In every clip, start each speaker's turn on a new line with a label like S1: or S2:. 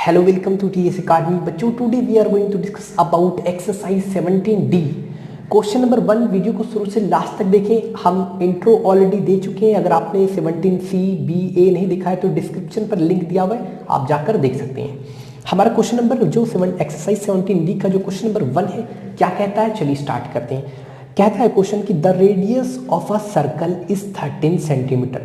S1: Hello, welcome to TS Academy. बच्चों, today we are going to discuss about exercise 17D. Question number 1 video को शुरू से last तक देखें. हम इंट्रो ऑलरेडी दे चुके हैं. अगर आपने 17C B A नहीं देखा है तो डिस्क्रिप्शन पर लिंक दिया हुआ है, आप जाकर देख सकते हैं. हमारा क्वेश्चन नंबर जो एक्सरसाइज 17D का जो क्वेश्चन नंबर 1 है, क्या कहता है, चलिए स्टार्ट करते हैं. कहता है क्वेश्चन कि the radius of a circle is 13 centimetre.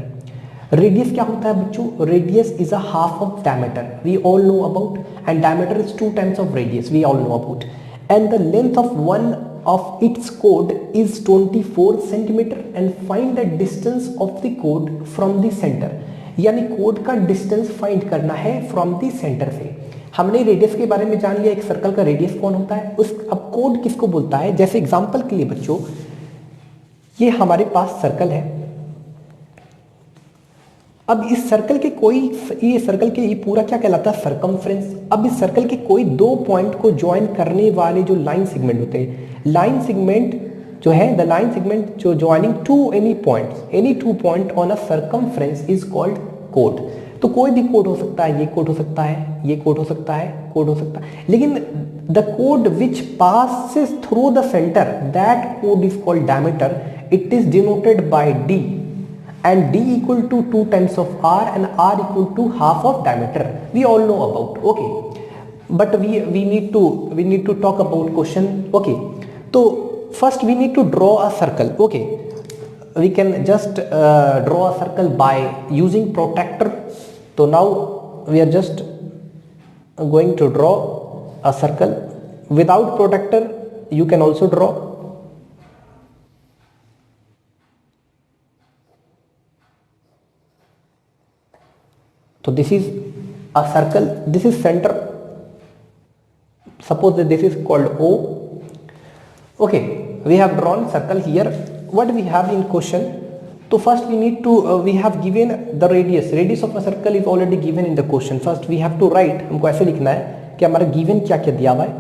S1: Radius क्या होता है बच्चों? Radius is a half of diameter, we all know about, and diameter is 2 times of radius, we all know about. And the length of one of its chord is 24 centimeter and find the distance of the chord from the center. यानी code का distance find करना है from the centre से. हमने radius के बारे में जान लिया, एक सर्कल का रेडियस कौन होता है. उस अब कोड किसको बोलता है? जैसे एग्जांपल के लिए बच्चों, ये हमारे पास सर्कल है. अब इस सर्कल के ये सर्कल के ये पूरा क्या कहलाता है? सर्कमफ्रेंस. अब इस सर्कल के कोई दो पॉइंट को ज्वाइन करने वाले जो लाइन सेगमेंट होते हैं, लाइन सेगमेंट जो है, द लाइन सेगमेंट जो joining two any two point on a circumference is called code. तो कोई भी कोड हो सकता है, ये कोड हो सकता है, ये कोड हो सकता है, कोड हो सकता है, लेकिन the code which passes through the centre, that code is called diameter. It is denoted by D, and d equal to 2 times of r and r equal to half of diameter. We all know about, okay, but we need to talk about question. Okay, so first we need to draw a circle. Okay, we can just draw a circle by using protractor. So now we are just going to draw a circle. Without protractor you can also draw. So this is a circle, this is center, suppose that this is called O. Okay, we have drawn circle here. What we have in question? So first we need to we have given the radius of a circle is already given in the question. First we have to write, हमको ऐसे लिखना है कि हमारा given क्या क्या दिया हुआ है.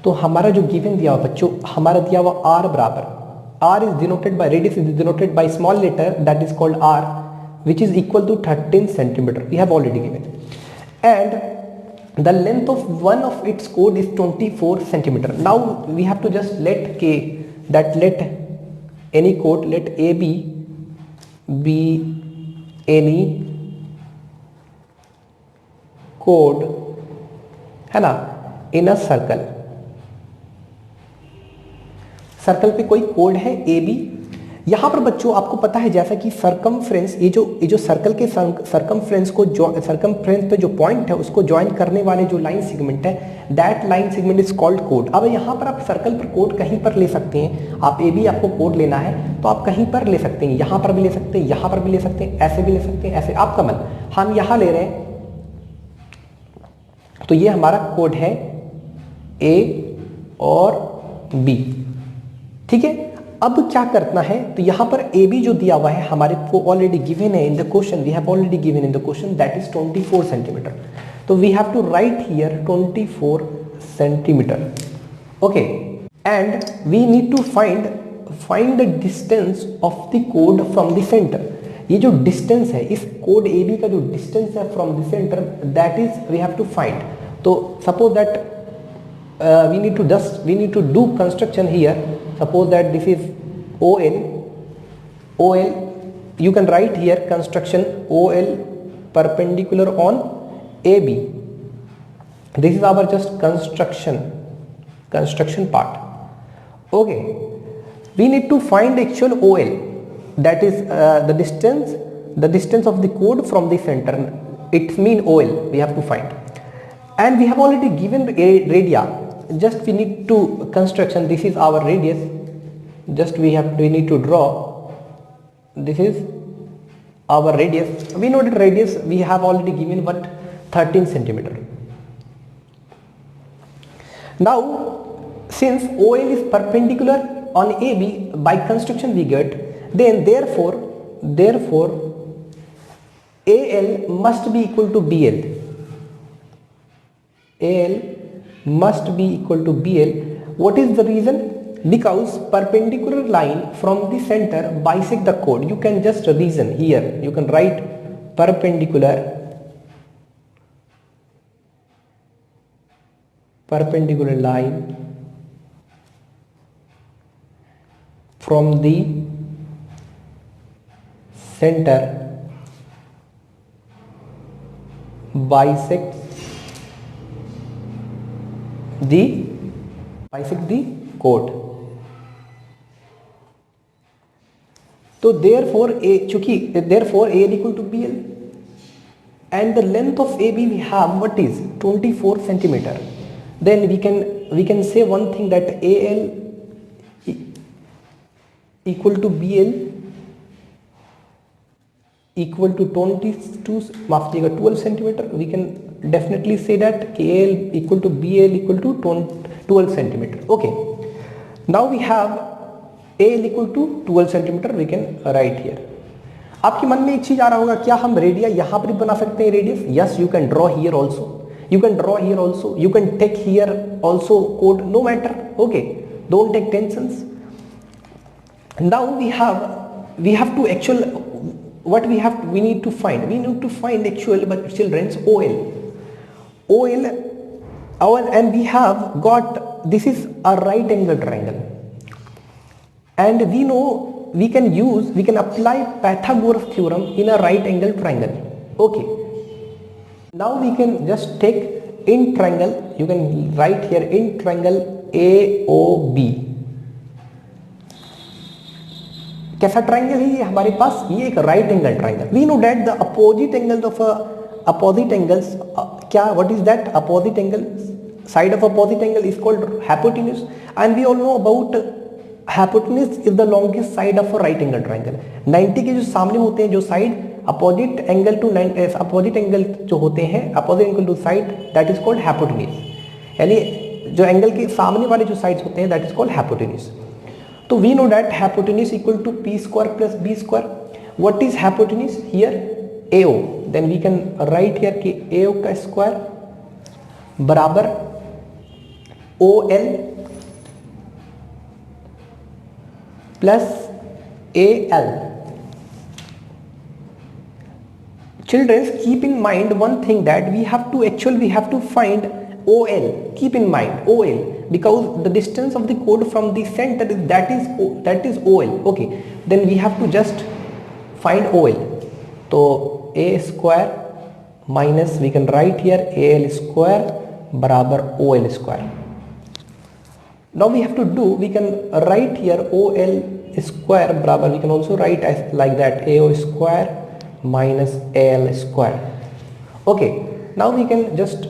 S1: तो हमारा जो given दिया हुआ बच्चों, हमारा दिया हुआ r बराबर, r is denoted by, radius is denoted by small letter that is called r, which is equal to 13 centimeter. We have already given, and the length of one of its chord is 24 centimeter. Now we have to just let let any chord, let AB be any chord, है ना, in a circle. Circle पे कोई code है AB. यहां पर बच्चों आपको पता है जैसा कि सर्कमफ्रेंस, ये जो सर्कल के सर्कमफ्रेंस को सर्कमफ्रेंस पे जो पॉइंट है उसको ज्वाइन करने वाले जो लाइन सेगमेंट है, that line segment is called code. अब यहां पर आप सर्कल पर कोड कहीं पर ले सकते हैं. आप ए बी आपको कोड लेना है तो आप कहीं पर ले सकते हैं, यहां पर भी ले सकते हैं, यहां पर भी ले सकते हैं, ऐसे भी ले सकते हैं, ऐसे आपका मन. हम यहां ले रहे हैं तो ये हमारा कोड है ए और बी. ठीक है, अब क्या करना है, तो यहां पर ए बी जो दिया हुआ है हमारे को ऑलरेडी गिवन है in the question, we have already given in the question, that is 24 centimetre. तो we have to write here 24 centimetre. Okay, and we need to find the distance of the कोड from the centre. ये जो distance है, इस code A B का जो distance है from the centre, that is we have to find. तो suppose that we need to do construction here. Suppose that this is OL, you can write here construction OL perpendicular on AB. This is our just construction part. Okay, we need to find actual OL, that is the distance of the chord from the center. It mean OL we have to find, and we have already given radii. Just we need to construction, this is our radius, just we need to draw, this is our radius. We know that radius we have already given what, 13 centimeter. Now since OL is perpendicular on AB, by construction we get, then therefore AL must be equal to BL. AL must be equal to BL. What is the reason? Because perpendicular line from the center bisect the chord. You can just reason here, you can write perpendicular perpendicular line from the center bisects the chord. तो therefore a चूंकि therefore a equal to BL and the length of AB we have what is 24 centimeter. Then we can say one thing that AL equal to BL equal to 22 माफ कीजिएगा 12 centimeter. We can definitely say that AL equal to BL equal to 12 centimeter. Okay, now we have AL equal to 12 centimeter. We can write here. आपके मन में एक चीज आ रहा होगा, क्या हम रेडिया यहां पर भी बना सकते हैं radius? Yes, you can draw here also, you can draw here also, you can take here also कोड, no matter. Okay, don't take tensions. Now we have to actual what we need to find actual but children's OL and we have got this is a right angle triangle and we know we can apply Pythagoras theorem in a right angle triangle. Okay, now we can just take in triangle, you can write here in triangle AOB. कैसा triangle है ये हमारे पास? ये एक right angle triangle. We know that the opposite angles of opposite angles, क्या what is that? Opposite angle, side of opposite angle is called hypotenuse and we all know about hypotenuse is the longest side of a right angle triangle. 90 के जो सामने होते हैं जो side opposite angle to opposite angle जो होते हैं opposite angle to side that is called hypotenuse. यानी जो एंगल के सामने वाले जो साइड्स होते हैं that is called hypotenuse. So we know that hypotenuse equal to p square plus b square. What is hypotenuse here? AO. Then we can write here कि AO का स्क्वायर बराबर OL plus AL. Children, keep in mind one thing that we have to find OL. Keep in mind OL because the distance of the chord from the center that is OL. Okay, then we have to just find OL. So A square minus we can write here AL square barabar OL square. Now we have to do, we can write here OL square barabar, we can also write as like that AO square minus AL square. Okay, now we can just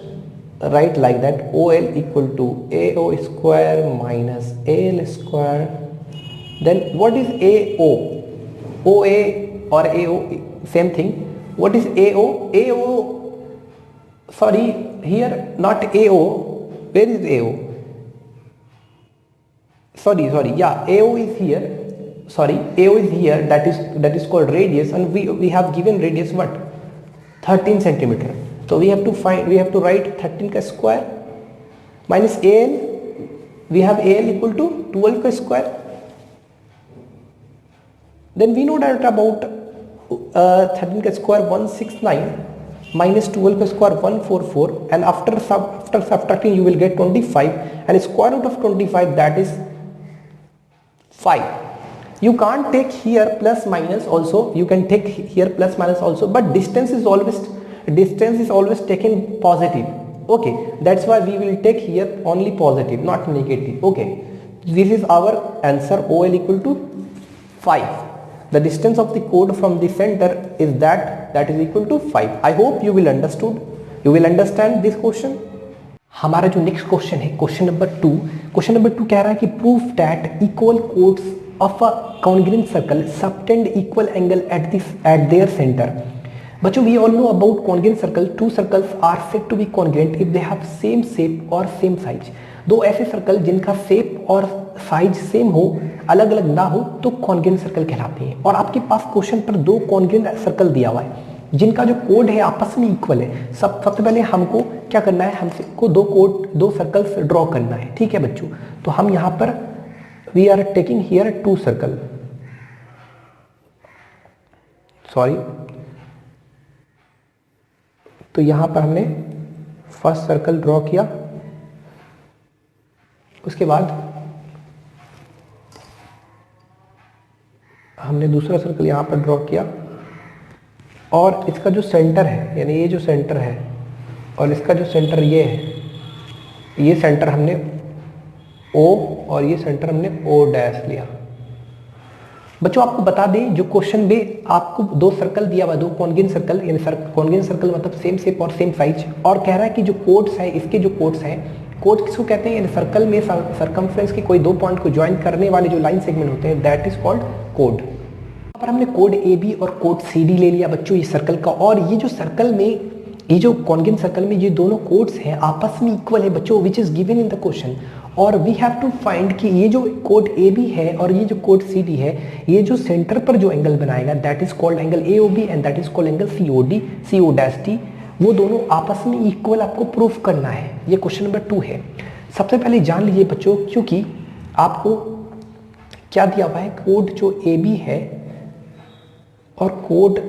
S1: write like that OL equal to AO square minus AL square. Then what is AO? OA or AO same thing. What is AO? AO, sorry, here not AO. Where is AO? Sorry, yeah, AO is here. Sorry, AO is here. That is called radius, and we have given radius what? 13 centimeter. So we have to write 13 का square minus AL. We have AL equal to 12 का square. Then we know that about 13 का square 169 minus 12 का square 144, and after subtracting you will get 25, and square root of 25 that is 5. You can't take here plus minus also. You can take here plus minus also, but distance is always taken positive. Okay, that's why we will take here only positive, not negative. Okay, this is our answer. OL equal to 5. The distance of the chord from the center is that is equal to 5. I hope you will understand this question. हमारा जो next question है question number 2 कह रहा है कि proof that equal codes of a congruent circle subtend equal angle eight there centre. बच्चों, we all know about congruent circle. Two circles are said to be congruent if they have same shape or same size. दो ऐसे circle जिनका shape और size same हो, अलग अलग ना हो, तो कॉन्ग्रुएंट सर्कल कहलाते हैं. और आपके पास क्वेश्चन पर दो कॉन्ग्रुएंट सर्कल दिया हुआ है जिनका जो कोड है आपस में इक्वल है. सबसे पहले हमको क्या करना है, हमको दो सर्कल्स ड्रॉ करना है. ठीक है बच्चों, तो हम यहाँ पर we are taking here two circle. Sorry, तो यहां पर हमने फर्स्ट सर्कल ड्रॉ किया उसके बाद हमने दूसरा सर्कल यहाँ पर ड्रॉ किया और इसका जो सेंटर है, यानी ये जो सेंटर है और इसका जो सेंटर ये है, ये सेंटर हमने O और ये सेंटर हमने O डैश लिया। बच्चों आपको बता दें, जो क्वेश्चन में आपको दो सर्कल दिया हुआ, दो कॉन्ग्रेंट सर्कल, यानी कॉन्ग्रेंट सर्कल मतलब सेम शेप और सेम साइज, और कह रहा है कि जो कोड्स है, इसके जो कोड्स हैं, कोड किसको कहते हैं, यानी सर्कल में सर्कमफ्रेंस के कोई दो पॉइंट को ज्वाइन करने वाले जो लाइन सेगमेंट होते हैं, दैट इज कॉल्ड कोड। यहाँ पर हमने कोड ए बी और कोड सी डी ले लिया बच्चों ये सर्कल का, और ये जो सर्कल में, ये जो कॉन्ग्रेंट सर्कल में ये दोनों कोड्स हैं आपस में इक्वल है बच्चों, which is given in the question. और वी हैव टू फाइंड कि ये जो कोड ए बी है और ये जो कोड सी डी है, ये जो सेंटर पर जो एंगल बनाएगा that is called angle A O B and that is called angle C O D, C O dash D, वो दोनों आपस में इक्वल आपको प्रूफ करना है। ये क्वेश्चन नंबर 2 है। सबसे पहले जान लीजिए बच्चों, क्योंकि आपको क्या दिया हुआ है, कोड जो ए बी है और कोड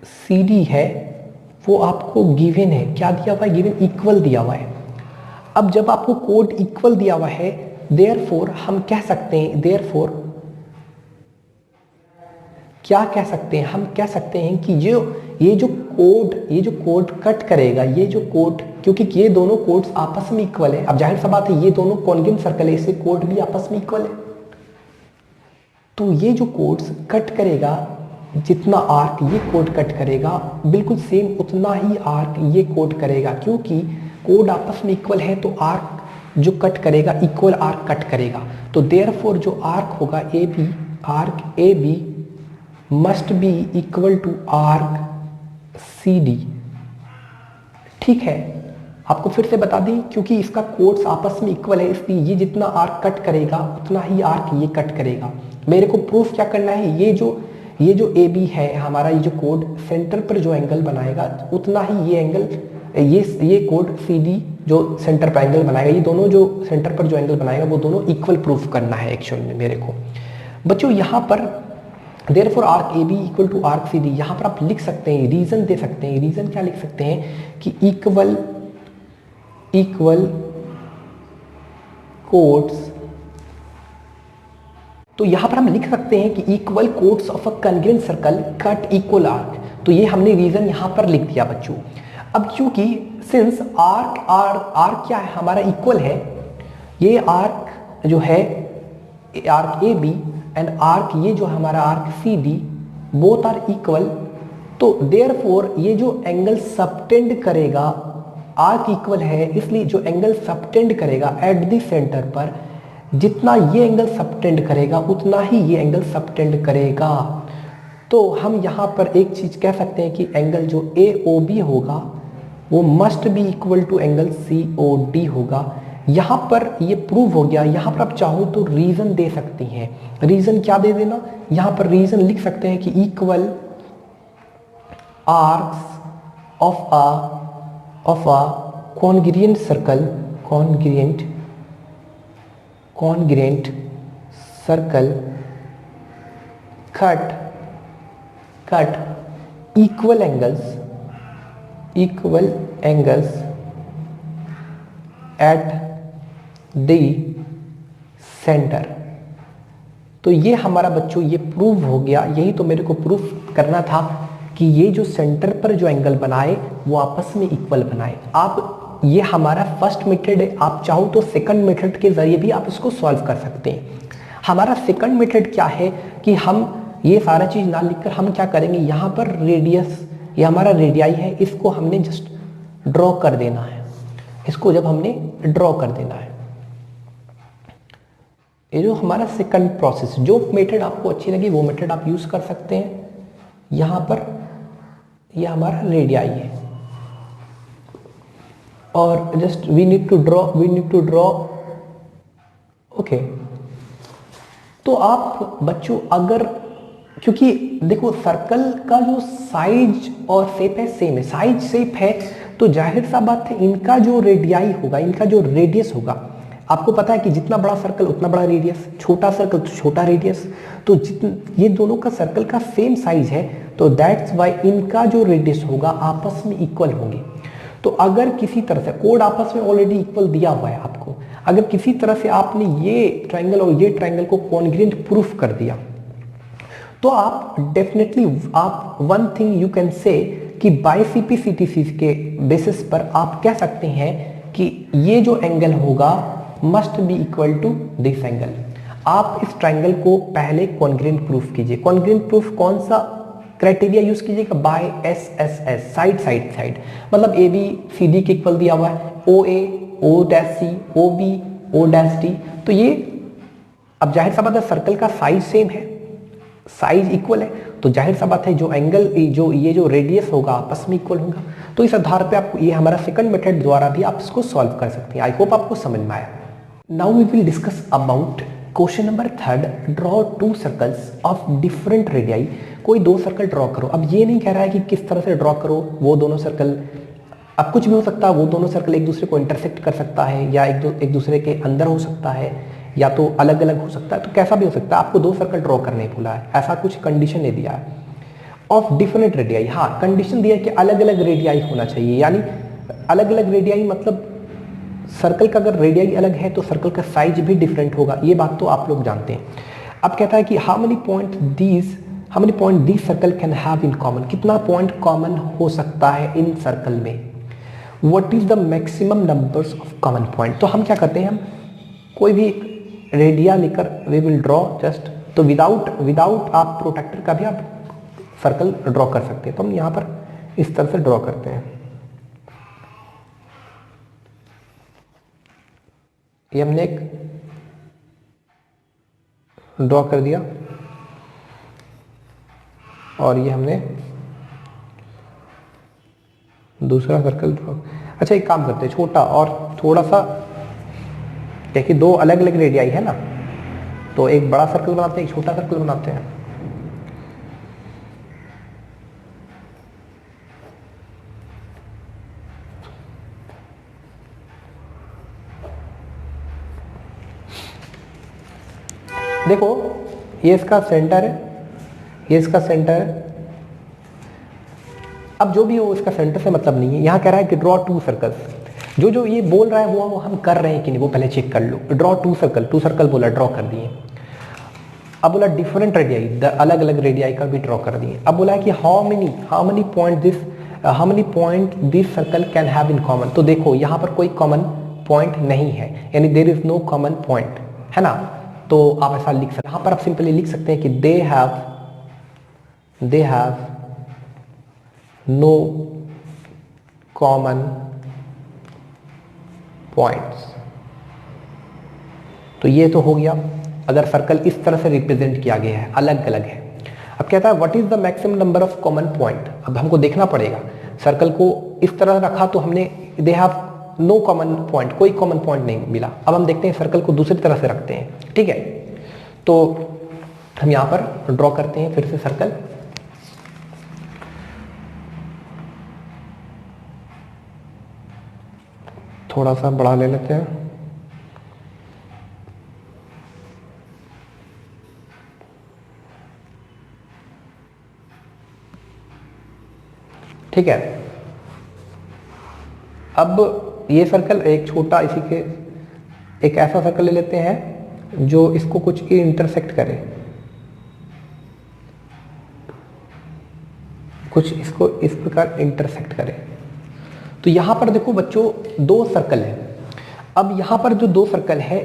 S1: सी डी है वो आपको गिवन है। क्या दिया हुआ है, गिवन इक्वल दिया हुआ है। अब जब आपको कोड इक्वल दिया हुआ है, देयरफॉर हम कह सकते हैं, देयरफॉर क्या कह सकते हैं, हम कह सकते हैं कि ये जो कोड कट करेगा, ये जो कोड, क्योंकि ये दोनों कोड्स आपस में इक्वल है, अब जाहिर सा बात है ये दोनों कॉन्ग्रेंट सर्कल है, इससे कोड भी आपस में इक्वल है, तो ये जो कोड्स कट करेगा, जितना आर्क ये कोड कट करेगा बिल्कुल सेम उतना ही आर्क ये कोड करेगा, क्योंकि कोड आपस में इक्वल है तो आर्क जो कट करेगा इक्वल आर्क कट करेगा। तो देयरफॉर जो आर्क होगा A B, arc A B must be equal to arc C D. ठीक है, आपको फिर से बता दें, क्योंकि इसका कोड्स आपस में इक्वल है इसलिए ये जितना आर्क कट करेगा उतना ही आर्क ये कट करेगा। मेरे को प्रूफ क्या करना है, ये जो ए बी है हमारा, ये जो कोड सेंटर पर जो एंगल बनाएगा उतना ही ये एंगल, ये कोड सी डी जो सेंटर पर एंगल बनाएगा, ये दोनों जो सेंटर पर जो एंगल बनाएगा वो दोनों इक्वल प्रूफ करना है एक्चुअल में मेरे को। बच्चों यहाँ पर therefore arc A B equal to arc C D, यहाँ पर आप लिख सकते हैं, रीजन दे सकते हैं। रीजन क्या लिख सकते हैं कि इक्वल कोड्स, तो यहां पर हम लिख सकते हैं कि equal codes of a congruent circle cut equal arc, तो ये हमने रीजन यहां पर लिख दिया बच्चों। अब क्योंकि सिंस आर्क क्या है हमारा इक्वल है, ये आर्क जो है arc A B and arc ये जो हमारा arc C D both are equal, तो देयरफॉर ये जो एंगल सबटेंड करेगा, आर्क इक्वल है इसलिए जो एंगल सबटेंड करेगा एट द सेंटर पर, जितना ये एंगल सबटेंड करेगा उतना ही ये एंगल सबटेंड करेगा। तो हम यहाँ पर एक चीज कह सकते हैं कि एंगल जो ए ओ बी होगा वो must be equal to angle C O D होगा। यहाँ पर ये प्रूव हो गया। यहाँ पर आप चाहो तो रीजन दे सकती हैं। रीजन क्या दे देना, यहाँ पर रीजन लिख सकते हैं कि equal arcs of a congruent circle, congruent circle cut equal angles eight the centre. तो ये हमारा बच्चों ये प्रूव हो गया। यही तो मेरे को प्रूफ करना था कि ये जो सेंटर पर जो एंगल बनाए वो आपस में इक्वल बनाए। आप ये हमारा फर्स्ट मेथड है, आप चाहो तो सेकंड मेथड के जरिए भी आप इसको सॉल्व कर सकते हैं। हमारा सेकंड मेथड क्या है कि हम ये सारा चीज ना लिखकर हम क्या करेंगे, यहाँ पर रेडियस, ये हमारा रेडियाई है, इसको हमने जस्ट ड्रॉ कर देना है। इसको जब हमने ड्रॉ कर देना है, ये जो हमारा सेकंड प्रोसेस, जो मेथड आपको अच्छी लगी वो मेथड आप यूज कर सकते हैं। यहाँ पर ये हमारा रेडियाई है और just we need to draw okay. तो आप बच्चों अगर, क्योंकि देखो सर्कल का जो साइज और शेप है सेम है, साइज शेप है, तो जाहिर सा बात है इनका जो रेडियाई होगा, इनका जो रेडियस होगा, आपको पता है कि जितना बड़ा सर्कल उतना बड़ा रेडियस, छोटा सर्कल तो छोटा रेडियस, तो ये दोनों का सर्कल का सेम साइज है, तो दैट्स वाई इनका जो रेडियस होगा आपस में इक्वल होंगे। तो अगर किसी तरह से कोड आपस में ऑलरेडी इक्वल दिया हुआ है आपको, अगर किसी तरह से आपने ये ट्रायंगल और ये ट्रायंगल को कॉन्ग्रुएंट प्रूफ कर दिया तो आप डेफिनेटली आप one thing you can say कि बाय सीपीसीटीसी के बेसिस पर आप कह सकते हैं कि ये जो एंगल होगा must be equal to this angle. आप इस ट्रायंगल को पहले कॉन्ग्रुएंट प्रूफ कीजिए। कॉन्ग्रुएंट प्रूफ कौन सा क्राइटेरिया यूज कीजिएगा? By S S S, side side side, मतलब ए बी सी डी के इक्वल दिया हुआ है, O A O dash C, O B O dash D. तो ये अब जाहिर सा बात है सर्कल का साइज सेम है, साइज इक्वल है, तो जाहिर सा बात है जो एंगल जो रेडियस होगा आपस में इक्वल होगा। तो इस आधार पे आप ये हमारा सेकंड मेथड द्वारा भी आप इसको सॉल्व कर सकते हैं। आई होप आपको समझ में आया। Now we will discuss about question number 3, draw two circles of different radii. कोई दो सर्कल ड्रॉ करो। अब ये नहीं कह रहा है कि किस तरह से ड्रॉ करो, वो दोनों सर्कल अब कुछ भी हो सकता है, वो दोनों सर्कल एक दूसरे को इंटरसेक्ट कर सकता है या एक दूसरे के अंदर हो सकता है या तो अलग अलग हो सकता है, तो कैसा भी हो सकता है। आपको दो सर्कल ड्रॉ करने बोला है, ऐसा कुछ कंडीशन नहीं दिया है। ऑफ डिफरेंट रेडियाई, हाँ कंडीशन दिया है कि अलग अलग रेडियाई होना चाहिए, यानी अलग अलग रेडियाई मतलब सर्कल का अगर रेडियाई अलग है तो सर्कल का साइज भी डिफरेंट होगा, ये बात तो आप लोग जानते हैं। अब कहता है कि how many point this circle can have in common, कितना पॉइंट कॉमन हो सकता है इन सर्कल में। What is the maximum numbers of common point. तो हम क्या करते हैं, हम कोई भी रेडिया लेकर वी विल ड्रॉ जस्ट, तो विदाउट आप प्रोटेक्टर का भी आप सर्कल ड्रॉ कर सकते हैं। तो हम यहां पर इस तरह से ड्रॉ करते हैं। ये हमने एक ड्रॉ कर दिया और ये हमने दूसरा सर्कल ड्रॉ। अच्छा एक काम करते हैं, छोटा और थोड़ा सा, देखिए दो अलग अलग रेडियाई है ना, तो एक बड़ा सर्कल बनाते हैं, एक छोटा सर्कल बनाते हैं। देखो ये इसका सेंटर है, ये इसका सेंटर है। अब जो भी हो इसका सेंटर से मतलब नहीं है, यहां कह रहा है कि ड्रॉ टू सर्कल्स। जो ये बोल रहा है वो हम कर रहे हैं कि नहीं वो पहले चेक कर लो। ड्रॉ टू सर्कल बोला, ड्रॉ कर दिए। अब बोला डिफरेंट रेडियाई, अलग अलग रेडियाई का भी ड्रॉ कर दिए। अब बोला है कि how many point this circle can have in common. तो देखो यहां पर कोई कॉमन पॉइंट नहीं है, यानी there is no common point, है ना। तो आप ऐसा लिख सकते हैं, यहां पर आप सिंपली लिख सकते हैं कि they have no common points. तो ये तो हो गया अगर सर्कल इस तरह से रिप्रेजेंट किया गया है, अलग अलग है। अब कहता है what is the maximum number of common point. अब हमको देखना पड़ेगा, सर्कल को इस तरह रखा तो हमने they have no common point, कोई कॉमन पॉइंट नहीं मिला। अब हम देखते हैं सर्कल को दूसरी तरह से रखते हैं, ठीक है। तो हम यहां पर ड्रॉ करते हैं फिर से सर्कल। थोड़ा सा बड़ा ले लेते हैं, ठीक है। अब ये सर्कल एक छोटा, इसी के एक ऐसा सर्कल ले लेते हैं जो इसको कुछ इंटरसेक्ट करे, कुछ इसको इस प्रकार इंटरसेक्ट करे। तो यहां पर देखो बच्चों दो सर्कल है। अब यहां पर जो दो सर्कल है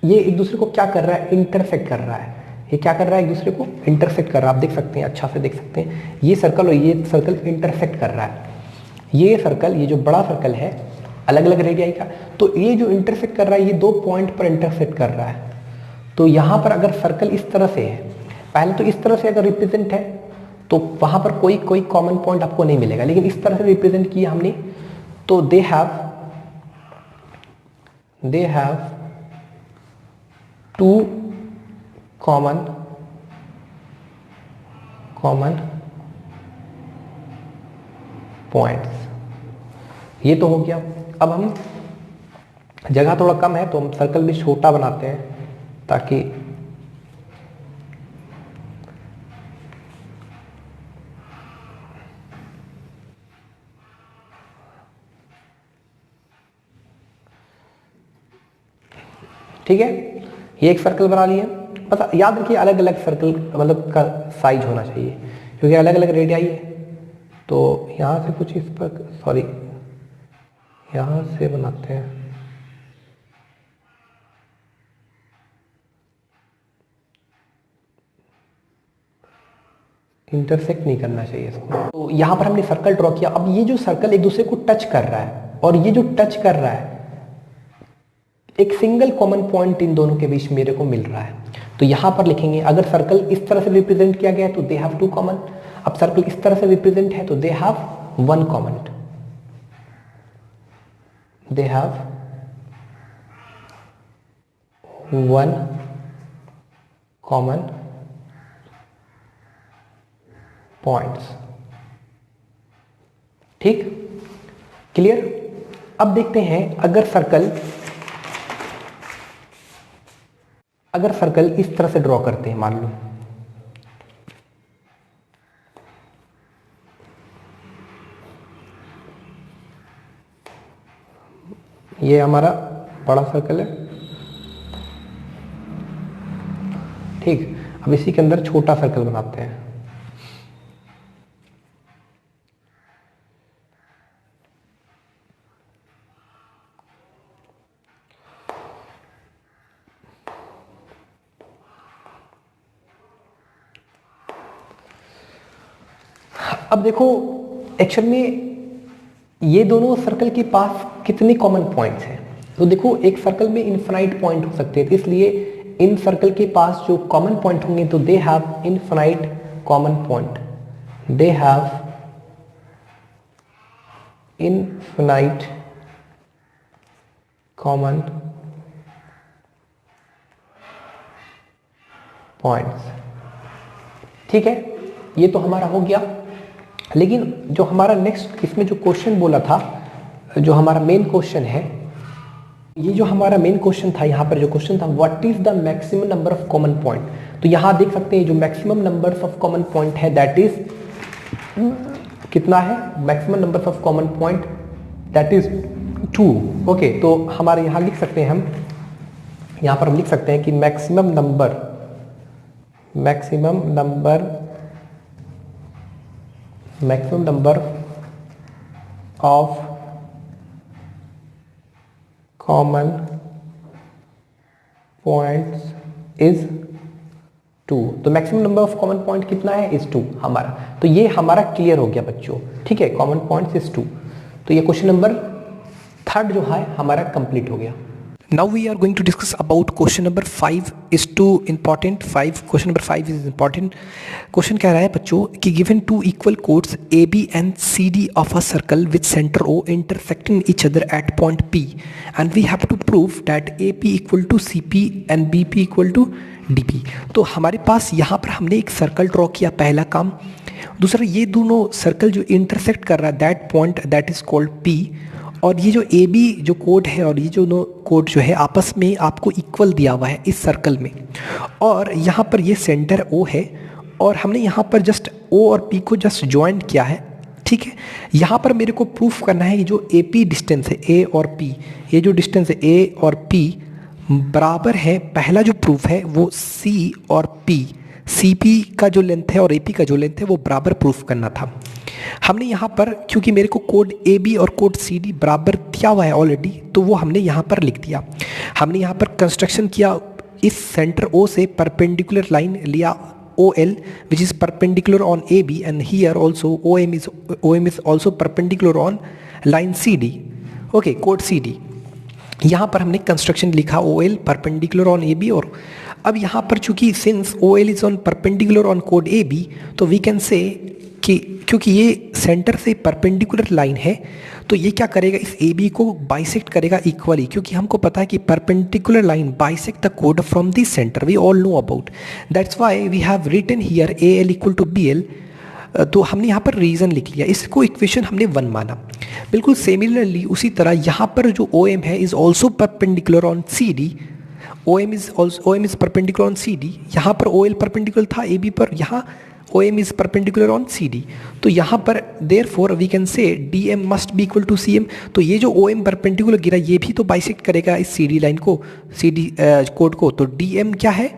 S1: ये एक दूसरे को क्या कर रहा है, इंटरसेक्ट कर रहा है। ये क्या कर रहा है, एक दूसरे को इंटरसेक्ट कर रहा है। आप देख सकते हैं, अच्छा से देख सकते हैं, ये सर्कल और ये सर्कल इंटरसेक्ट कर रहा है। ये सर्कल, ये जो बड़ा सर्कल है अलग अलग रेडियाई का, तो ये जो इंटरसेक्ट कर रहा है ये दो पॉइंट पर इंटरसेक्ट कर रहा है। तो यहां पर अगर सर्कल इस तरह से है, पहले तो इस तरह से अगर रिप्रेजेंट है तो वहां पर कोई कॉमन पॉइंट आपको नहीं मिलेगा, लेकिन इस तरह से रिप्रेजेंट किया हमने तो they have two common points. ये तो हो गया। अब हम जगह थोड़ा कम है तो हम सर्कल भी छोटा बनाते हैं ताकि ठीक है, ये एक सर्कल बना लिया। बस याद रखिए अलग अलग सर्कल मतलब का साइज होना चाहिए क्योंकि अलग अलग रेडियाई है। तो यहाँ से कुछ इस पर, सॉरी यहाँ से बनाते हैं, इंटरसेक्ट नहीं करना चाहिए इसको। तो यहाँ पर हमने सर्कल ड्रॉ किया। अब ये जो सर्कल एक दूसरे को टच कर रहा है और ये जो टच कर रहा है एक सिंगल कॉमन पॉइंट इन दोनों के बीच मेरे को मिल रहा है। तो यहां पर लिखेंगे अगर सर्कल इस तरह से रिप्रेजेंट किया गया है तो दे हैव टू कॉमन। अब सर्कल इस तरह से रिप्रेजेंट है तो they have one common, they have one common points. ठीक, क्लियर। अब देखते हैं अगर सर्कल इस तरह से ड्रॉ करते हैं, मान लो ये हमारा बड़ा सर्कल है, ठीक। अब इसी के अंदर छोटा सर्कल बनाते हैं। अब देखो एक्शन में ये दोनों सर्कल के पास कितने कॉमन पॉइंट्स हैं। तो देखो एक सर्कल में इनफाइनाइट पॉइंट हो सकते हैं, तो इसलिए इन सर्कल के पास जो कॉमन पॉइंट होंगे तो they have infinite common point, they have infinite common points. ठीक है, ये तो हमारा हो गया। लेकिन जो हमारा नेक्स्ट इसमें जो क्वेश्चन बोला था, जो हमारा मेन क्वेश्चन है, ये जो हमारा मेन क्वेश्चन था, यहाँ पर जो क्वेश्चन था what is the maximum number of common point. तो यहाँ देख सकते हैं जो maximum numbers of common point है दैट इज कितना है, maximum numbers of common point that is 2। Okay, तो हमारे यहाँ लिख सकते हैं, हम यहाँ पर हम लिख सकते हैं कि maximum number of common points is 2। तो maximum number of common point कितना है, इज 2 हमारा। तो ये हमारा क्लियर हो गया बच्चों, ठीक है, कॉमन पॉइंट्स इज 2। तो ये क्वेश्चन नंबर 3 जो है हमारा कंप्लीट हो गया। Now we are going to discuss about question number 5 is too important. Question number 5 is important. Question कह रहा है बच्चों कि given two equal chords AB and CD of a circle with center O intersecting each other at point P, and we have to prove that AP equal to CP and BP equal to DP. तो हमारे पास यहाँ पर हमने एक circle draw किया, पहला काम। दूसरा, ये दोनों सर्कल जो इंटरसेक्ट कर रहा है that point that is called P, और ये जो ए बी जो कोड है और ये जो कोड जो है आपस में आपको इक्वल दिया हुआ है इस सर्कल में, और यहाँ पर ये सेंटर ओ है और हमने यहाँ पर जस्ट ओ और पी को जस्ट ज्वाइन किया है। ठीक है, यहाँ पर मेरे को प्रूफ करना है ये जो ए पी डिस्टेंस है ए और पी, ये जो डिस्टेंस है ए और पी बराबर है। पहला जो प्रूफ है वो सी और पी, सी पी का जो लेंथ है और ए पी का जो लेंथ है वो बराबर प्रूफ करना था। हमने यहाँ पर क्योंकि मेरे को कोड ए बी और कोड सी डी बराबर दिया हुआ है ऑलरेडी, तो वो हमने यहाँ पर लिख दिया। हमने यहाँ पर कंस्ट्रक्शन किया, इस सेंटर ओ से परपेंडिकुलर लाइन लिया O L which is perpendicular on A B, and here also O M is also perpendicular on line C D. Okay, कोड सी डी, यहाँ पर हमने कंस्ट्रक्शन लिखा O L perpendicular on A B. और अब यहाँ पर चूंकि since O L is on perpendicular on कोड ए बी, तो वी कैन से कि क्योंकि ये सेंटर से परपेंडिकुलर लाइन है तो ये क्या करेगा, इस ए बी को बाइसेक्ट करेगा इक्वली, क्योंकि हमको पता है कि परपेंडिकुलर लाइन बाइसेक्ट द कोड from this centre, we all know about that's why we have written here A L equal to B L. तो हमने यहाँ पर रीजन लिख लिया, इसको इक्वेशन हमने 1 माना। बिल्कुल सिमिलरली उसी तरह यहाँ पर जो ओ एम है is also perpendicular on C D, O M is perpendicular on C D. यहाँ पर ओ एल परपेंडिकुलर था ए बी पर, यहाँ O M is perpendicular on C D. तो यहाँ पर therefore we can say D M must be equal to C M. तो ये जो ओ एम परपेंडिकुलर गिरा ये भी तो बाइसेक्ट करेगा इस सी डी लाइन को, सी डी कोड को। तो डी एम क्या है,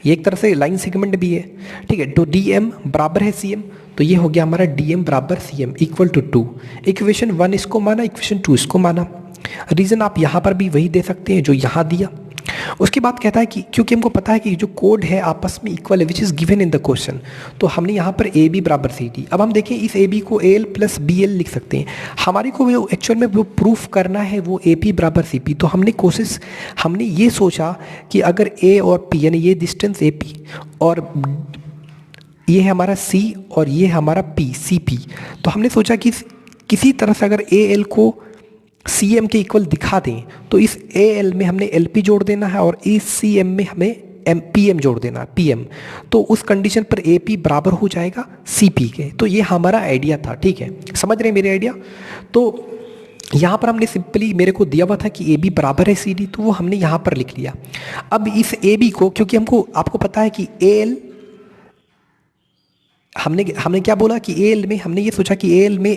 S1: ये एक तरह से लाइन सेगमेंट भी है, ठीक है। तो डी एम बराबर है सी एम, तो ये हो गया हमारा डी एम बराबर C M equal to 2। Equation 1 इसको माना, इक्वेशन 2 इसको माना। रीज़न आप यहाँ पर भी वही दे सकते हैं जो यहाँ दिया। उसके बाद कहता है कि क्योंकि हमको पता है कि जो कोड है आपस में इक्वल है which is given in the question, तो हमने यहाँ पर ए बी बराबर सी डी। अब हम देखें इस ए बी को A L plus B L लिख सकते हैं। हमारे को वो एक्चुअल में वो प्रूफ करना है वो ए पी बराबर सी पी। तो हमने ये सोचा कि अगर ए और पी यानी ये डिस्टेंस ए पी और ये है हमारा सी और ये है हमारा पी सी पी, तो हमने सोचा कि किसी तरह से अगर ए एल को सी एम के इक्वल दिखा दें तो इस ए एल में हमने एल पी जोड़ देना है और इस सी एम में हमें एम पी एम जोड़ देना है पी एम। तो उस कंडीशन पर ए पी बराबर हो जाएगा सी पी के। तो ये हमारा आइडिया था, ठीक है, समझ रहे हैं मेरे आइडिया। तो यहाँ पर हमने सिंपली, मेरे को दिया हुआ था कि ए बी बराबर है सी डी, तो वो हमने यहाँ पर लिख लिया। अब इस ए बी को, क्योंकि आपको पता है कि ए एल हमने क्या बोला कि ए एल में हमने ये सोचा कि ए एल में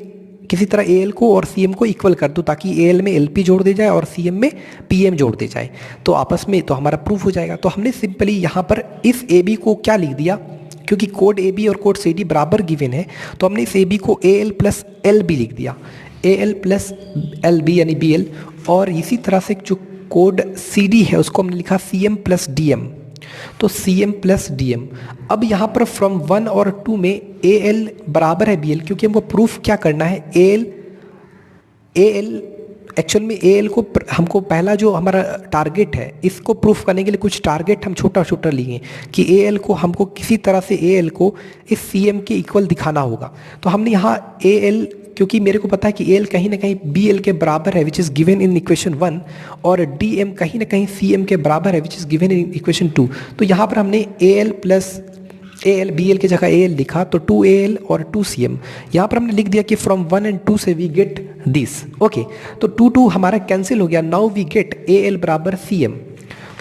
S1: किसी तरह ए एल को और सी एम को इक्वल कर दो ताकि ए एल में एल पी जोड़ दे जाए और सी एम में पी एम जोड़ दे जाए, तो आपस में तो हमारा प्रूफ हो जाएगा। तो हमने सिंपली यहाँ पर इस ए बी को क्या लिख दिया, क्योंकि कोड ए बी और कोड सी डी बराबर गिवन है, तो हमने इस ए बी को A L plus L B लिख दिया, A L plus L B यानी बी एल। और इसी तरह से जो कोड सी डी है उसको हमने लिखा C M plus D M, तो C M plus D M. अब यहाँ पर फ्रॉम 1 और 2 में ए एल बराबर है बी एल, क्योंकि हमको प्रूफ क्या करना है, ए एल एक्चुअल में ए एल को हमको पहला जो हमारा टारगेट है इसको प्रूफ करने के लिए कुछ टारगेट हम छोटा छोटा लिए कि ए एल को हमको किसी तरह से ए एल को इस सी एम के इक्वल दिखाना होगा। तो हमने यहाँ ए एल, क्योंकि मेरे को पता है कि ए एल कहीं ना कहीं बी एल के बराबर है which is given in equation 1 और डी एम कहीं ना कहीं सी एम के बराबर है which is given in equation 2। तो यहाँ पर हमने A L plus A L B L की जगह ए एल लिखा, तो 2 ए एल और 2 सी एम। यहाँ पर हमने लिख दिया कि फ्रॉम 1 and 2 से वी गेट दिस, ओके। तो 2 हमारा कैंसिल हो गया, now we get A L बराबर सी एम।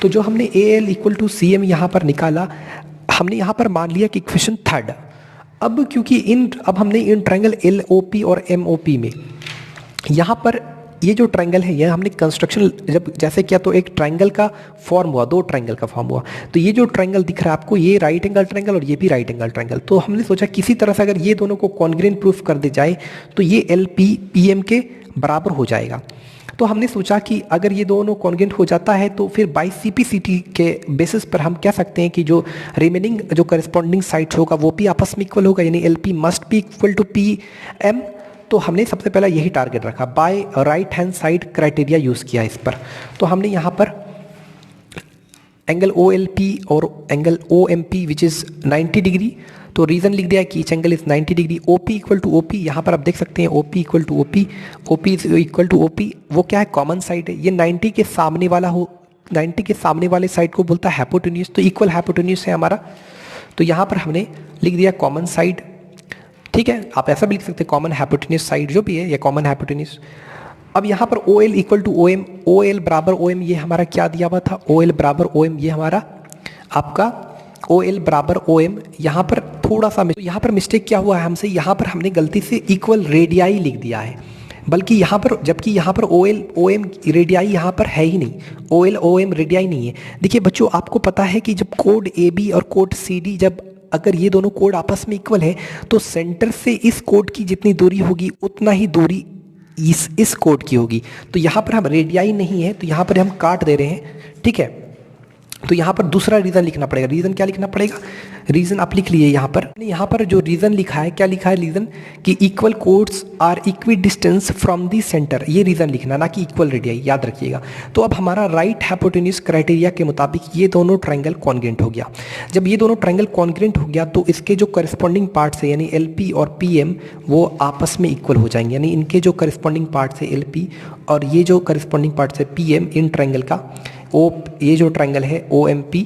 S1: तो जो हमने A L equal to C M यहाँ पर निकाला, हमने यहाँ पर मान लिया कि इक्वेशन 3। अब क्योंकि अब हमने इन ट्रायंगल एल ओ पी और एम ओ पी में यहाँ पर ये जो ट्रायंगल है ये हमने कंस्ट्रक्शन जब जैसे किया तो एक ट्रायंगल का फॉर्म हुआ, 2 ट्रायंगल का फॉर्म हुआ। तो ये जो ट्रायंगल दिख रहा है आपको, ये राइट एंगल ट्रायंगल और ये भी राइट एंगल ट्रायंगल। तो हमने सोचा किसी तरह से अगर ये दोनों को कॉन्ग्रुएंट प्रूफ कर दे जाए तो ये एल पी पी एम के बराबर हो जाएगा। तो हमने सोचा कि अगर ये दोनों कॉन्ग्रुएंट हो जाता है तो फिर by C P C T के बेसिस पर हम कह सकते हैं कि जो रिमेनिंग जो करस्पॉन्डिंग साइड्स होगा वो भी आपस में इक्वल होगा, यानी L P must be equal to P M. तो हमने सबसे पहला यही टारगेट रखा, by right hand side criteria use किया इस पर। तो हमने यहाँ पर एंगल ओ एल पी और angle O M P which is 90 degree, तो रीज़न लिख दिया कि each angle is 90 degree. O P equal to O P, यहाँ पर आप देख सकते हैं O P equal to O P, O P is equal to O P, वो क्या है, कॉमन साइड है। ये 90 के सामने वाला 90 के सामने वाले साइड को बोलता है हाइपोटेन्यूज, तो इक्वल हाइपोटेन्यूज है हमारा। तो यहाँ पर हमने लिख दिया कॉमन साइड, ठीक है, आप ऐसा भी लिख सकते हैं कॉमन हाइपोटेन्यूज साइड जो भी है, या कॉमन हाइपोटेन्यूज। अब यहाँ पर O L equal to O M, O L बराबर ओ एम, ये हमारा क्या दिया हुआ था, ओ एल बराबर ओ एम, ये हमारा आपका ओ एल बराबर ओ एम। यहाँ पर थोड़ा सा यहाँ पर मिस्टेक क्या हुआ है हमसे, यहाँ पर हमने गलती से इक्वल रेडियाई लिख दिया है, बल्कि यहाँ पर, जबकि यहाँ पर O L O M radii यहाँ पर है ही नहीं, O L O M radii नहीं है। देखिए बच्चों, आपको पता है कि जब कोड ए बी और कोड सी डी, जब अगर ये दोनों कोड आपस में इक्वल है तो सेंटर से इस कोड की जितनी दूरी होगी उतना ही दूरी इस कोड की होगी। तो यहाँ पर हम रेडियाई नहीं है, तो यहाँ पर हम काट दे रहे हैं, ठीक है। तो यहाँ पर दूसरा रीज़न लिखना पड़ेगा। रीज़न क्या लिखना पड़ेगा, रीज़न आप लिख लिए यहाँ पर जो रीज़न लिखा है, क्या लिखा है रीज़न, कि equal chords are equidistant from the centre, ये रीज़न लिखना, ना कि इक्वल रेडियाई, याद रखिएगा। तो अब हमारा राइट हाइपोटेन्यूज क्राइटेरिया के मुताबिक ये दोनों ट्रायंगल कॉन्ग्रुएंट हो गया। जब ये दोनों ट्रायंगल कॉन्ग्रुएंट हो गया तो इसके जो करस्पॉन्डिंग पार्ट्स है यानी एल पी और पी एम वो आपस में इक्वल हो जाएंगे, यानी इनके जो करस्पॉन्डिंग पार्ट्स है एल पी और ये जो करस्पॉन्डिंग पार्ट्स है पी एम, इन ट्रायंगल का ये जो ट्रायंगल है ओ एम पी,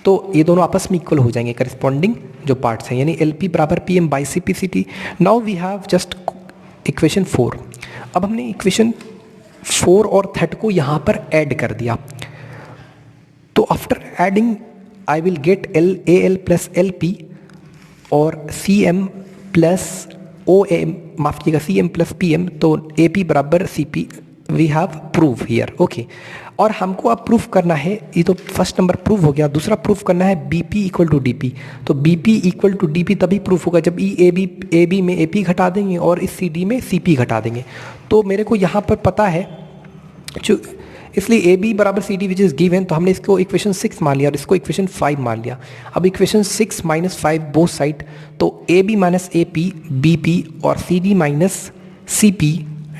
S1: तो ये दोनों आपस में इक्वल हो जाएंगे करस्पॉन्डिंग जो पार्ट्स हैं, यानी एल पी बराबर P M by C P C T. Now we have just equation 4। अब हमने इक्वेशन 4 और 3 को यहाँ पर ऐड कर दिया। तो after adding I will get L A L plus L P और C M plus O M, माफ कीजिएगा, C M plus P M, तो ए पी बराबर C P, we have prove here. Okay, और हमको अब प्रूफ करना है, ये तो फर्स्ट नंबर प्रूव हो गया, दूसरा प्रूफ करना है B P equal to D P. तो B P equal to D P तभी प्रूफ होगा जब ए बी में ए पी घटा देंगे और इस सी डी में सी पी घटा देंगे। तो मेरे को यहाँ पर पता है जो, इसलिए ए बी बराबर C D which is given, तो हमने इसको इक्वेशन 6 मान लिया और इसको इक्वेशन 5 मान लिया। अब इक्वेशन 6 माइनस 5 बोथ साइड, तो A B minus A P B P और C D minus C P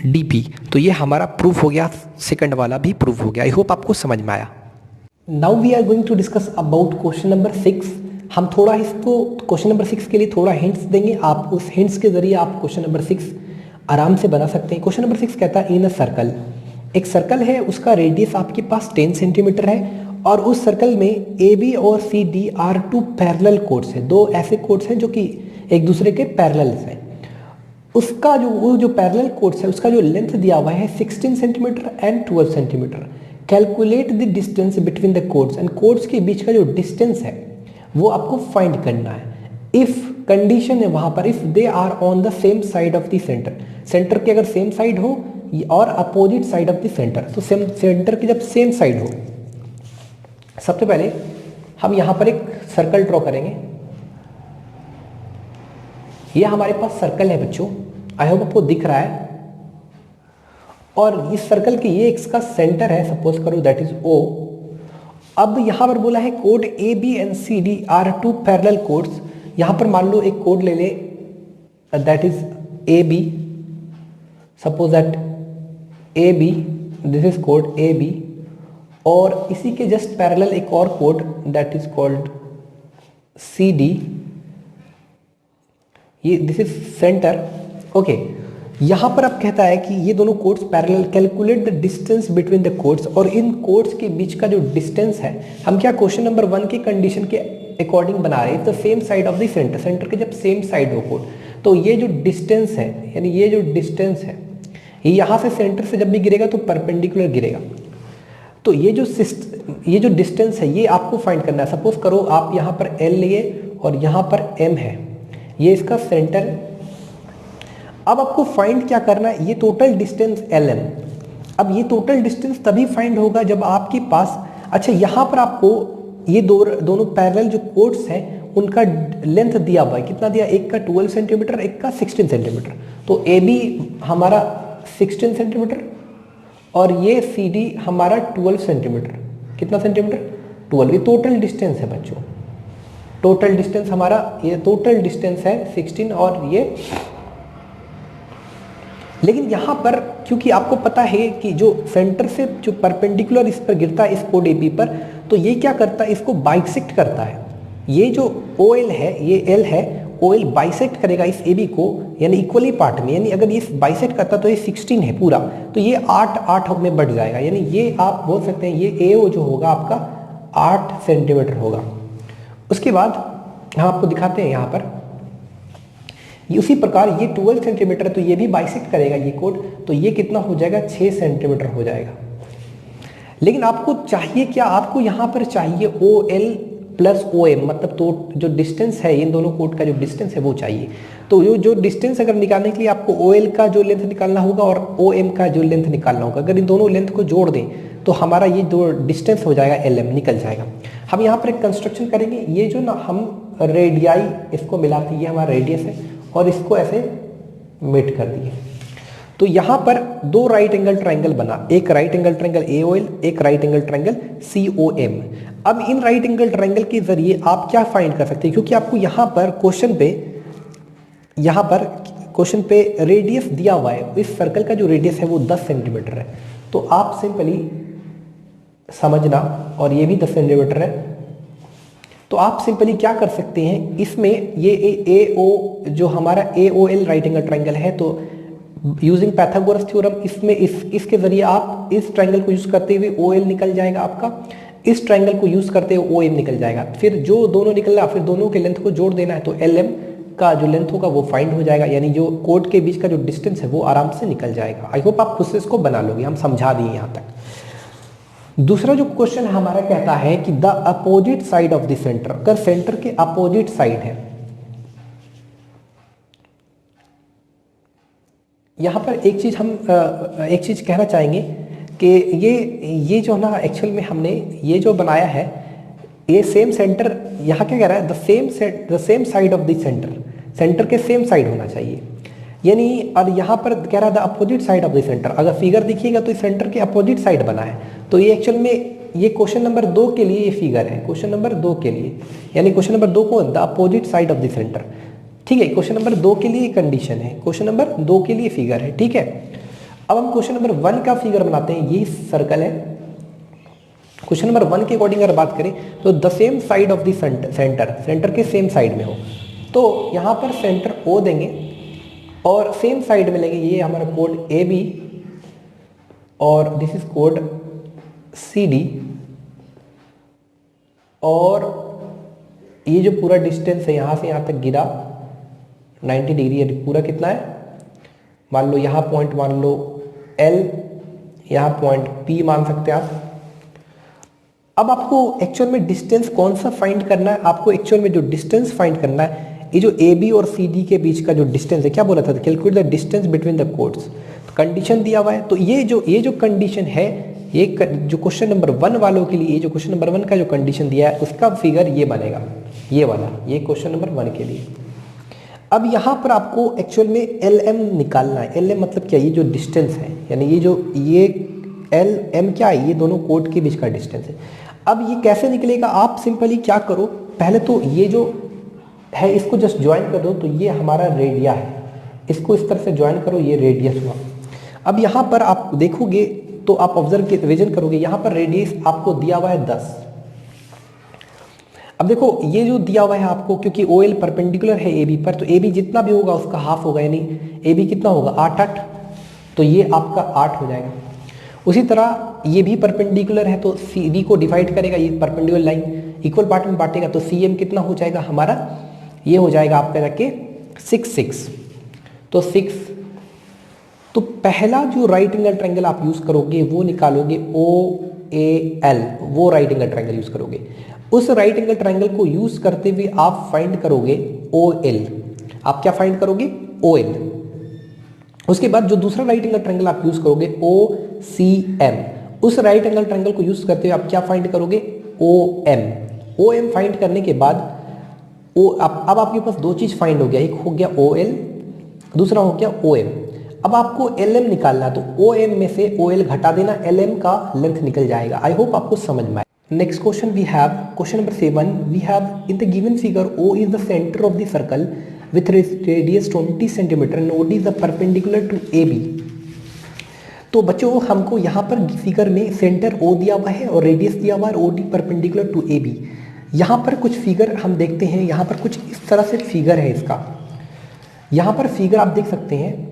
S1: D P. तो ये हमारा प्रूफ हो गया, सेकंड वाला भी प्रूफ हो गया। आई होप आपको समझ में आया। Now we are going to discuss about question number 6। हम थोड़ा इसको क्वेश्चन नंबर 6 के लिए थोड़ा हिंट्स देंगे, आप उस हिंट्स के जरिए आप क्वेश्चन नंबर 6 आराम से बना सकते हैं। क्वेश्चन नंबर 6 कहता है इन अ सर्कल, एक सर्कल है, उसका रेडियस आपके पास 10 सेंटीमीटर है और उस सर्कल में ए बी और C D are two parallel chords हैं, दो ऐसे कोड्स हैं जो कि एक दूसरे के पैरेलल्स हैं। उसका जो वो जो पैरेलल कोड्स है उसका जो लेंथ दिया हुआ है 16 centimetre and 12 centimetre. Calculate the distance between the codes, and codes के बीच का जो डिस्टेंस है वो आपको फाइंड करना है। इफ कंडीशन है वहां पर, if they are on the same side of the centre, centre की अगर सेम साइड हो और opposite side of the centre, तो सेंटर की जब सेम साइड हो, सबसे पहले हम यहां पर एक सर्कल ड्रॉ करेंगे। ये हमारे पास सर्कल है बच्चों, आई होप आपको दिख रहा है, और इस सर्कल की ये इसका सेंटर है, सपोज करो दैट इज ओ। अब यहां पर बोला है कोड A B and C D are two parallel chords. यहां पर मान लो एक कोड ले ले that is A B, suppose that A B, this is कोड ए बी, और इसी के जस्ट पैरेलल एक और कोड that is called C D, ये दिस इज सेंटर। ओके, यहां पर अब कहता है कि ये दोनों chords parallel, calculate the distance between the chords, और इन कोड्स के बीच का जो डिस्टेंस है हम क्या क्वेश्चन नंबर 1 की कंडीशन के अकॉर्डिंग बना रहे हैं, the same side of the centre, centre के जब सेम साइड हो कोड, तो ये जो डिस्टेंस है, यानी ये जो डिस्टेंस है ये यहां से सेंटर से जब भी गिरेगा तो परपेंडिकुलर गिरेगा। तो ये जो डिस्टेंस है ये आपको फाइंड करना है। सपोज करो आप यहां पर एल लिए और यहां पर एम है, ये इसका सेंटर है। अब आपको फाइंड क्या करना है, ये टोटल डिस्टेंस एल एम। अब ये टोटल डिस्टेंस तभी फाइंड होगा जब आपके पास, अच्छा यहां पर आपको ये दोनों पैरेलल जो कोड्स हैं उनका लेंथ दिया हुआ है, कितना दिया, एक का 12 सेंटीमीटर एक का 16 सेंटीमीटर। तो ए बी हमारा 16 सेंटीमीटर और ये सी डी हमारा 12 सेंटीमीटर, कितना सेंटीमीटर, 12। ये टोटल डिस्टेंस है बच्चों, टोटल डिस्टेंस हमारा, ये टोटल डिस्टेंस है 16 और ये। लेकिन यहां पर क्योंकि आपको पता है कि जो सेंटर से जो परपेंडिकुलर इस पर गिरता है, इस कोड एबी पर, तो ये क्या करता है, इसको बाइसेक्ट करता है। ये जो ओ एल है, ये एल है, ओ एल बाइसेक्ट करेगा इस ए बी को, यानी इक्वली पार्ट में, यानी अगर ये बाइसेक्ट करता तो ये 16 है पूरा, तो ये 8 में बढ़ जाएगा, यानी ये आप बोल सकते हैं ये ए ओ जो होगा आपका 8 सेंटीमीटर होगा। उसके बाद हम आपको दिखाते हैं यहाँ पर, ये उसी प्रकार ये 12 सेंटीमीटर, तो ये भी बाइसेक्ट करेगा ये कोड, तो ये कितना हो जाएगा, 6 सेंटीमीटर हो जाएगा। लेकिन आपको चाहिए क्या, आपको यहाँ पर चाहिए O L plus O M, मतलब तो जो डिस्टेंस है इन दोनों कोड का जो डिस्टेंस है वो चाहिए। तो जो डिस्टेंस अगर निकालने के लिए आपको ओ एल का जो लेंथ निकालना होगा और ओ एम का जो लेंथ निकालना होगा, अगर इन दोनों लेंथ को जोड़ दें तो हमारा ये जो डिस्टेंस हो जाएगा एल एम निकल जाएगा। हम यहाँ पर एक कंस्ट्रक्शन करेंगे, ये जो ना हम रेडियाई इसको मिलाते, ये हमारा रेडियस है और इसको ऐसे मेट कर दिए, तो यहां पर दो राइट एंगल ट्रायंगल बना, एक राइट एंगल ट्रायंगल एओएल, एक राइट एंगल ट्रायंगल सीओएम। अब इन राइट एंगल ट्रायंगल के जरिए आप क्या फाइंड कर सकते हैं, क्योंकि आपको यहां पर क्वेश्चन पे रेडियस दिया हुआ है, इस सर्कल का जो रेडियस है वो 10 सेंटीमीटर है, तो आप सिंपली समझना, और ये भी 10 सेंटीमीटर है, तो आप सिंपली क्या कर सकते हैं, इसमें ये ए ओ जो हमारा A O L right angle triangle है, तो यूजिंग पाइथागोरस थ्योरम इसमें इसके जरिए आप इस ट्रायंगल को यूज करते हुए ओ एल निकल जाएगा आपका, इस ट्रायंगल को यूज करते हुए ओ एम निकल जाएगा, फिर जो दोनों निकल रहा फिर दोनों के लेंथ को जोड़ देना है, तो एल एम का जो लेंथ होगा वो फाइंड हो जाएगा, यानी जो कोड के बीच का जो डिस्टेंस है वो आराम से निकल जाएगा। आई होप आप खुद से इसको बना लोगे, हम समझा दिए यहाँ तक। दूसरा जो क्वेश्चन हमारा कहता है कि the opposite side of the centre, अगर सेंटर के अपोजिट साइड है, यहाँ पर एक चीज़ कहना चाहेंगे कि ये जो ना एक्चुअल में हमने ये जो बनाया है, ये सेम सेंटर, यहाँ क्या कह रहा है, the same side of the centre के सेम साइड होना चाहिए, यानी और यहाँ पर कह रहा है the opposite side of the centre. अगर फिगर देखिएगा तो इस सेंटर के अपोजिट साइड बना है, तो ये एक्चुअल में ये क्वेश्चन नंबर 2 के लिए ये फिगर है, क्वेश्चन नंबर 2 के लिए, यानी क्वेश्चन नंबर 2 को the opposite side of the centre. ठीक है, क्वेश्चन नंबर 2 के लिए कंडीशन है, क्वेश्चन नंबर 2 के लिए फिगर है। ठीक है, अब हम क्वेश्चन नंबर 1 का फिगर बनाते हैं। ये सर्कल है, क्वेश्चन नंबर 1 के अकॉर्डिंग अगर बात करें तो the same side of the centre के सेम साइड में हो, तो यहाँ पर सेंटर O देंगे और सेम साइड में लेंगे, ये हमारा कोड AB और दिस इज कोड CD, और ये जो पूरा डिस्टेंस है यहाँ से यहाँ तक गिरा 90 डिग्री है, पूरा कितना है, मान लो यहाँ पॉइंट मान लो L, यहाँ पॉइंट P मान सकते हैं आप। अब आपको एक्चुअल में डिस्टेंस कौन सा फाइंड करना है, आपको एक्चुअल में जो डिस्टेंस फाइंड करना है, ये जो AB और CD के बीच का जो डिस्टेंस है, क्या बोला था, calculate the distance between the codes, condition दिया हुआ है। तो ये जो कंडीशन है, ये जो क्वेश्चन नंबर 1 वालों के लिए, ये जो क्वेश्चन नंबर 1 का जो कंडीशन दिया है उसका फिगर ये बनेगा, ये वाला, ये क्वेश्चन नंबर 1 के लिए। अब यहाँ पर आपको एक्चुअल में LM निकालना है। LM मतलब क्या, ये जो डिस्टेंस है, यानी ये LM क्या है, ये दोनों कोड के बीच का डिस्टेंस है। अब ये कैसे निकलेगा, आप सिंपली क्या करो, पहले तो ये जो है इसको जस्ट ज्वाइन कर दो, तो ये हमारा रेडिया है, इसको इस तरह से ज्वाइन करो, ये रेडियस हुआ। अब यहाँ पर आप देखोगे तो आप ऑब्जर्व विजन करोगे, यहाँ पर रेडियस आपको दिया हुआ है 10। अब देखो ये जो दिया हुआ है आपको, क्योंकि OL परपेंडिकुलर है AB पर, तो AB जितना भी होगा उसका हाफ होगा, यानी AB कितना होगा 8, तो ये आपका 8 हो जाएगा। उसी तरह ये भी परपेंडिकुलर है, तो CD को डिवाइड करेगा, ये परपेंडिकुलर लाइन इक्वल पार्ट में बांटेगा, तो CM कितना हो जाएगा हमारा, ये हो जाएगा आपका जाके 6, तो 6। तो पहला जो राइट एंगल ट्रायंगल आप यूज करोगे वो निकालोगे OAL, वो राइट एंगल ट्रायंगल यूज करोगे। उस राइट एंगल ट्रायंगल को यूज करते हुए आप फाइंड करोगे OL, आप क्या फाइंड करोगे OL। उसके बाद जो दूसरा राइट एंगल ट्रायंगल आप यूज करोगे OCM, उस राइट एंगल ट्रायंगल को यूज करते हुए आप क्या फाइंड करोगे OM फाइंड करने के बाद अब आपके पास दो चीज फाइंड हो गया, एक हो गया OL, दूसरा हो गया OM। अब आपको LM निकालना है, तो OM में से OL घटा देना, LM का लेंथ निकल जाएगा। आई होप आपको समझ में आए। Next question we have question number 7, we have in the given figure O is the center of the circle with radius 20 cm and OD is the perpendicular to AB। तो बच्चों हमको यहाँ पर figure में सेंटर O दिया हुआ है और रेडियस दिया हुआ है OD परपेंडिकुलर टू AB। यहाँ पर कुछ फिगर हम देखते हैं, यहाँ पर कुछ इस तरह से फिगर है इसका। यहाँ पर फिगर आप देख सकते हैं,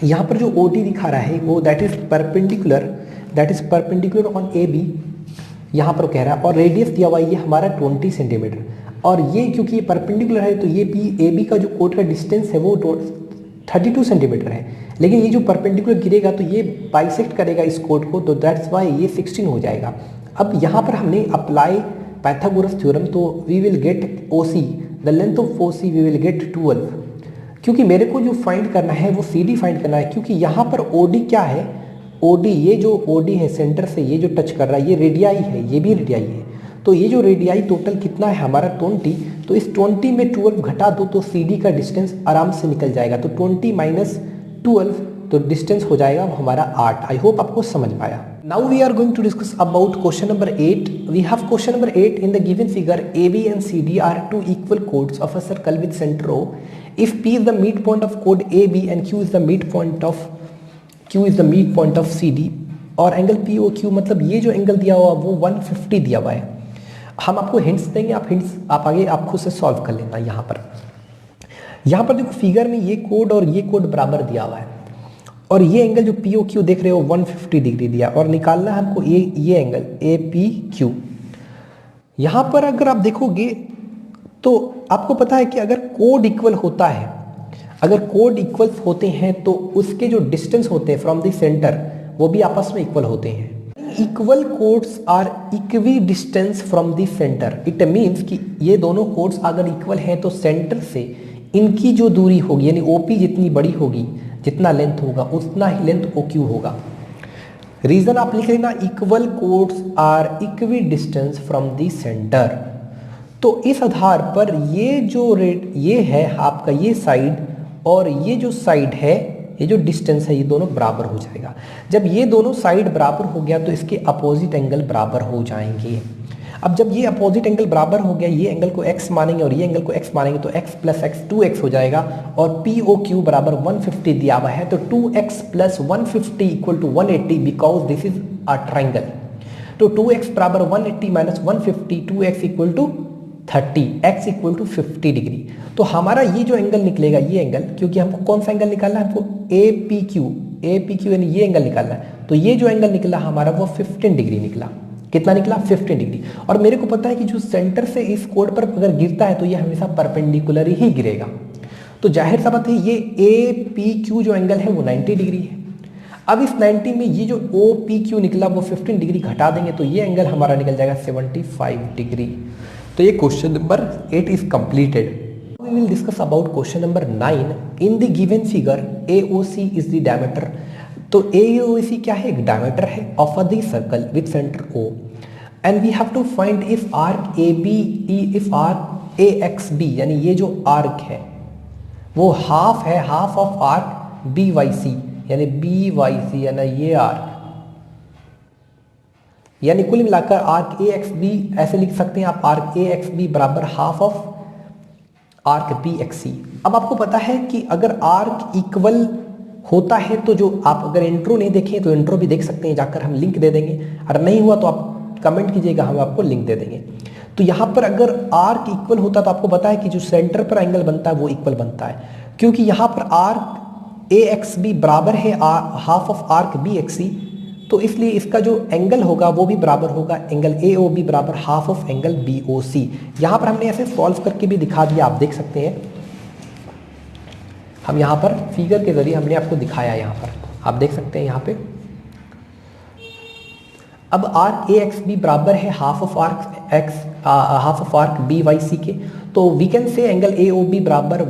S1: यहाँ पर जो OD दिखा रहा है वो that is perpendicular on AB, यहाँ पर कह रहा है, और रेडियस दिया हुआ है ये हमारा 20 सेंटीमीटर, और ये क्योंकि ये परपेंडिकुलर है तो ये AB का जो कोड का डिस्टेंस है वो 32 सेंटीमीटर है, लेकिन ये जो परपेंडिकुलर गिरेगा तो ये बाइसेक्ट करेगा इस कोड को, तो दैट्स वाई ये 16 हो जाएगा। अब यहाँ पर हमने अप्लाई पाइथागोरस थ्योरम, तो we will get OC, the length of OC we will get 12, क्योंकि मेरे को जो फाइंड करना है वो CD फाइंड करना है, क्योंकि यहाँ पर OD क्या है, OD ये जो OD है सेंटर से ये जो टच कर रहा है ये रेडियाई है, ये भी रेडियाई है, तो ये जो रेडियाई टोटल कितना है हमारा 20, तो इस 20 में 12 घटा दो तो CD का डिस्टेंस आराम से निकल जाएगा, तो 20 माइनस 12 तो डिस्टेंस हो जाएगा हमारा 8। आई होप आपको समझ पाया। Now we are going to discuss about question number 8। We have question number 8 in the given figure AB and CD are two equal chords of a circle with center O. If P is the midpoint of chord AB and Q is the midpoint of CD, और angle POQ, मतलब ये जो angle दिया हुआ वो 150 दिया हुआ है। हम आपको हिंट्स देंगे, आप आगे आप खुद से सॉल्व कर लेना। यहाँ पर देखो फिगर में ये कोड और ये कोड बराबर दिया हुआ है, और ये एंगल जो POQ देख रहे हो 150 डिग्री दिया, और निकालना है हमको ये एंगल APQ। यहाँ पर अगर आप देखोगे तो आपको पता है कि अगर कोड इक्वल होता है, अगर कोड इक्वल होते हैं तो उसके जो डिस्टेंस होते हैं फ्रॉम द सेंटर वो भी आपस में इक्वल होते हैं। Equal chords are equidistant from the centre, it means कि ये दोनों कोड्स अगर इक्वल हैं तो सेंटर से इनकी जो दूरी होगी यानी OP जितनी बड़ी होगी, जितना लेंथ होगा उतना ही लेंथ ओ क्यू होगा। रीजन आप लिख लेना, equal chords are equidistant from the centre. तो इस आधार पर ये जो रेट ये है आपका ये साइड और ये जो साइड है, ये जो डिस्टेंस है, ये दोनों बराबर हो जाएगा। जब ये दोनों साइड बराबर हो गया तो इसके अपोजिट एंगल बराबर हो जाएंगे। अब जब ये अपोजिट एंगल बराबर हो गया, ये एंगल को x मानेंगे और ये एंगल को x मानेंगे, तो x प्लस एक्स 2x हो जाएगा और POQ बराबर 150 दिया हुआ है, तो 2x plus 150 equal to 180 because this is a triangle. तो 2x बराबर 180 minus 150, 2x equal to 30, x equal to 50 degree. तो हमारा ये जो एंगल निकलेगा, ये एंगल, क्योंकि हमको कौन सा एंगल निकालना है, हमको APQ यानी ये एंगल निकालना है, तो ये जो एंगल निकला हमारा वो 15 डिग्री निकला। कितना निकला? 15 डिग्री। और मेरे को पता है कि जो सेंटर से इस कोड पर अगर गिरता है तो ये हमेशा परपेंडिकुलर ही गिरेगा। तो जाहिर सा बात है ये APQ जो एंगल है वो 90 डिग्री है। अब इस 90 में ये जो OPQ निकला वो 15 डिग्री घटा देंगे तो ये एंगल हमारा निकल जाएगा 75 डिग्री। तो ये question number 8 is completed. We will discuss about question number 9. In the given figure, AOC is the diameter. तो AOC क्या है? एक diameter है of the circle with center O. And we have to find if arc if arc AXB यानी ये जो arc है वो half है, half of arc BYC यानी BYC यानी ये arc, यानी कुल मिलाकर आर्क AXB ऐसे लिख सकते हैं आप, आर्क AXB बराबर हाफ ऑफ आर्क BXC। अब आपको पता है कि अगर आर्क इक्वल होता है तो जो आप अगर इंट्रो नहीं देखें तो इंट्रो भी देख सकते हैं, जाकर हम लिंक दे देंगे, अगर नहीं हुआ तो आप कमेंट कीजिएगा, हम आपको लिंक दे देंगे। तो यहाँ पर अगर आर्क इक्वल होता तो आपको पता है कि जो सेंटर पर एंगल बनता है वो इक्वल बनता है, क्योंकि यहाँ पर आर्क AXB बराबर है हाफ ऑफ आर्क BXC, तो इसलिए इसका जो एंगल होगा वो भी बराबर होगा एंगल AOB बराबर हाफ ऑफ एंगल BOC। यहाँ पर हमने ऐसे सॉल्व करके भी दिखा दिया, आप देख सकते हैं, हम यहाँ पर फिगर के जरिए हमने आपको दिखाया, यहाँ पर आप देख सकते हैं यहाँ पे। अब आर्क AXB बराबर है हाफ ऑफ आर्क BYC के, तो we can say angle AOB बराबर